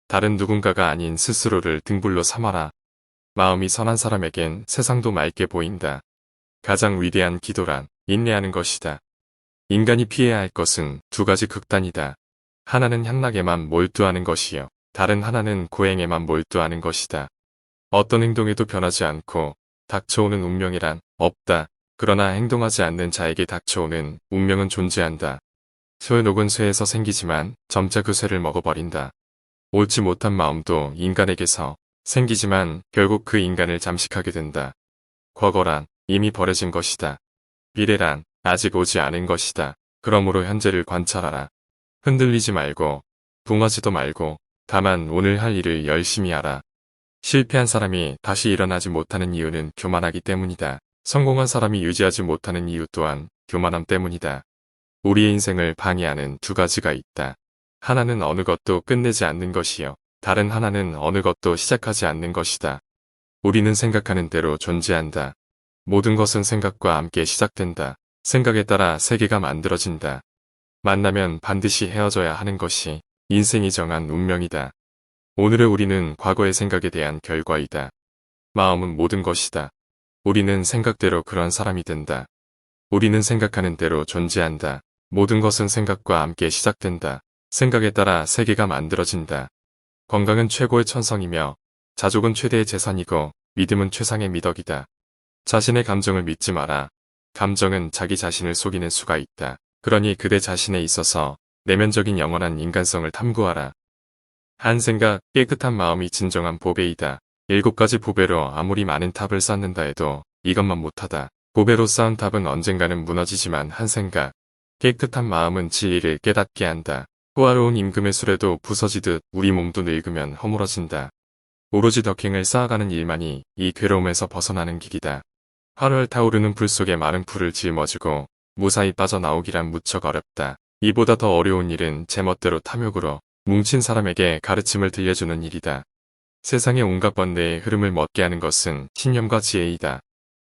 다른 누군가가 아닌 스스로를 등불로 삼아라. 마음이 선한 사람에겐 세상도 맑게 보인다. 가장 위대한 기도란 인내하는 것이다. 인간이 피해야 할 것은 두 가지 극단이다. 하나는 향락에만 몰두하는 것이요. 다른 하나는 고행에만 몰두하는 것이다. 어떤 행동에도 변하지 않고 닥쳐오는 운명이란 없다. 그러나 행동하지 않는 자에게 닥쳐오는 운명은 존재한다. 쇠 녹은 쇠에서 생기지만 점차 그 쇠를 먹어버린다. 옳지 못한 마음도 인간에게서 생기지만 결국 그 인간을 잠식하게 된다. 과거란 이미 버려진 것이다. 미래란 아직 오지 않은 것이다. 그러므로 현재를 관찰하라. 흔들리지 말고 붕하지도 말고 다만 오늘 할 일을 열심히 하라. 실패한 사람이 다시 일어나지 못하는 이유는 교만하기 때문이다. 성공한 사람이 유지하지 못하는 이유 또한 교만함 때문이다. 우리의 인생을 방해하는 두 가지가 있다. 하나는 어느 것도 끝내지 않는 것이요. 다른 하나는 어느 것도 시작하지 않는 것이다. 우리는 생각하는 대로 존재한다. 모든 것은 생각과 함께 시작된다. 생각에 따라 세계가 만들어진다. 만나면 반드시 헤어져야 하는 것이 인생이 정한 운명이다. 오늘의 우리는 과거의 생각에 대한 결과이다. 마음은 모든 것이다. 우리는 생각대로 그런 사람이 된다. 우리는 생각하는 대로 존재한다. 모든 것은 생각과 함께 시작된다. 생각에 따라 세계가 만들어진다. 건강은 최고의 천성이며 자족은 최대의 재산이고 믿음은 최상의 미덕이다. 자신의 감정을 믿지 마라. 감정은 자기 자신을 속이는 수가 있다. 그러니 그대 자신에 있어서 내면적인 영원한 인간성을 탐구하라. 한 생각, 깨끗한 마음이 진정한 보배이다. 7가지 보배로 아무리 많은 탑을 쌓는다 해도 이것만 못하다. 보배로 쌓은 탑은 언젠가는 무너지지만 한 생각, 깨끗한 마음은 진리를 깨닫게 한다. 호화로운 임금의 수레도 부서지듯 우리 몸도 늙으면 허물어진다. 오로지 덕행을 쌓아가는 일만이 이 괴로움에서 벗어나는 길이다. 활활 타오르는 불 속에 마른 풀을 짊어지고 무사히 빠져나오기란 무척 어렵다. 이보다 더 어려운 일은 제멋대로 탐욕으로 뭉친 사람에게 가르침을 들려주는 일이다. 세상의 온갖 번뇌의 흐름을 멎게 하는 것은 신념과 지혜이다.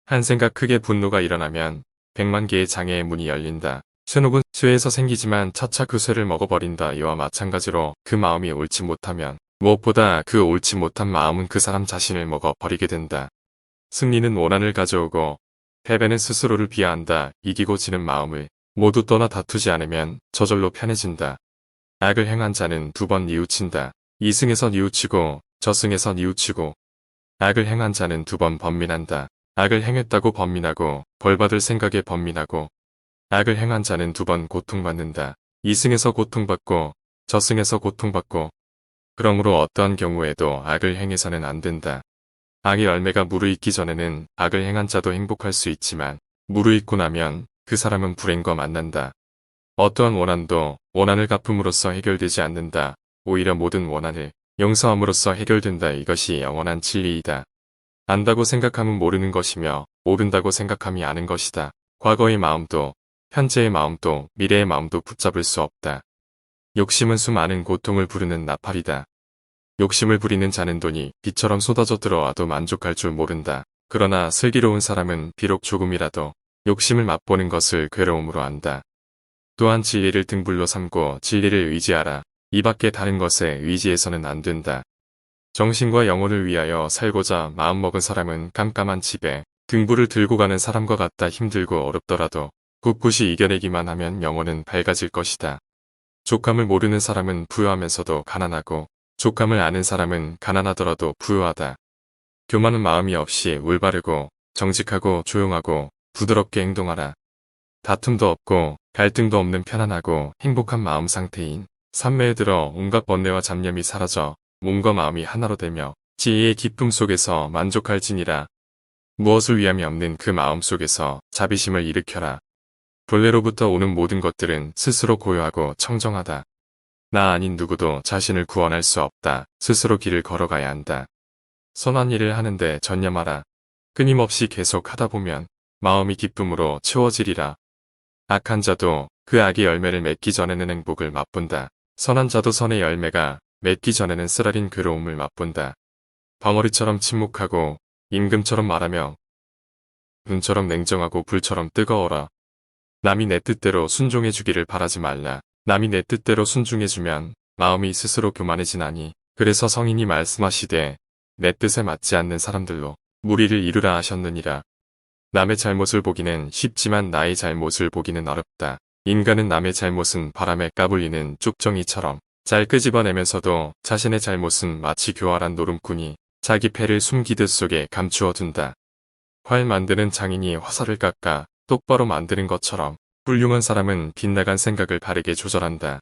한 생각 크게 분노가 일어나면 100만 개의 장애의 문이 열린다. 쇠녹은 쇠에서 생기지만 차차 그 쇠를 먹어버린다. 이와 마찬가지로 그 마음이 옳지 못하면 무엇보다 그 옳지 못한 마음은 그 사람 자신을 먹어버리게 된다. 승리는 원한을 가져오고 패배는 스스로를 비하한다. 이기고 지는 마음을 모두 떠나 다투지 않으면 저절로 편해진다. 악을 행한 자는 2번 뉘우친다. 이승에서 뉘우치고 저승에서 뉘우치고 악을 행한 자는 2번 번민한다. 악을 행했다고 번민하고 벌받을 생각에 번민하고 악을 행한 자는 2번 고통받는다. 이승에서 고통받고 저승에서 고통받고 그러므로 어떠한 경우에도 악을 행해서는 안 된다. 악의 열매가 무르익기 전에는 악을 행한 자도 행복할 수 있지만 무르익고 나면 그 사람은 불행과 만난다. 어떠한 원한도 원한을 갚음으로써 해결되지 않는다. 오히려 모든 원한을 용서함으로써 해결된다. 이것이 영원한 진리이다. 안다고 생각하면 모르는 것이며 모른다고 생각함이 아는 것이다. 과거의 마음도 현재의 마음도 미래의 마음도 붙잡을 수 없다. 욕심은 수많은 고통을 부르는 나팔이다. 욕심을 부리는 자는 돈이 비처럼 쏟아져 들어와도 만족할 줄 모른다. 그러나 슬기로운 사람은 비록 조금이라도 욕심을 맛보는 것을 괴로움으로 안다. 또한 진리를 등불로 삼고 진리를 의지하라. 이 밖에 다른 것에 의지해서는 안 된다. 정신과 영혼을 위하여 살고자 마음먹은 사람은 깜깜한 집에 등불을 들고 가는 사람과 같다. 힘들고 어렵더라도 꿋꿋이 이겨내기만 하면 영혼은 밝아질 것이다. 족함을 모르는 사람은 부유하면서도 가난하고 족함을 아는 사람은 가난하더라도 부유하다. 교만은 마음이 없이 올바르고 정직하고 조용하고 부드럽게 행동하라. 다툼도 없고 갈등도 없는 편안하고 행복한 마음 상태인 삼매에 들어 온갖 번뇌와 잡념이 사라져 몸과 마음이 하나로 되며 지혜의 기쁨 속에서 만족할지니라. 무엇을 위함이 없는 그 마음 속에서 자비심을 일으켜라. 본래로부터 오는 모든 것들은 스스로 고요하고 청정하다. 나 아닌 누구도 자신을 구원할 수 없다. 스스로 길을 걸어가야 한다. 선한 일을 하는데 전념하라. 끊임없이 계속 하다 보면 마음이 기쁨으로 채워지리라. 악한 자도 그 악의 열매를 맺기 전에는 행복을 맛본다. 선한 자도 선의 열매가 맺기 전에는 쓰라린 괴로움을 맛본다. 벙어리처럼 침묵하고 임금처럼 말하며 눈처럼 냉정하고 불처럼 뜨거워라. 남이 내 뜻대로 순종해 주기를 바라지 말라. 남이 내 뜻대로 순종해 주면 마음이 스스로 교만해지나니 그래서 성인이 말씀하시되 내 뜻에 맞지 않는 사람들로 무리를 이루라 하셨느니라. 남의 잘못을 보기는 쉽지만 나의 잘못을 보기는 어렵다. 인간은 남의 잘못은 바람에 까불리는 쪽정이처럼 잘 끄집어내면서도 자신의 잘못은 마치 교활한 노름꾼이 자기 패를 숨기듯 속에 감추어 둔다. 활 만드는 장인이 화살을 깎아 똑바로 만드는 것처럼 훌륭한 사람은 빗나간 생각을 바르게 조절한다.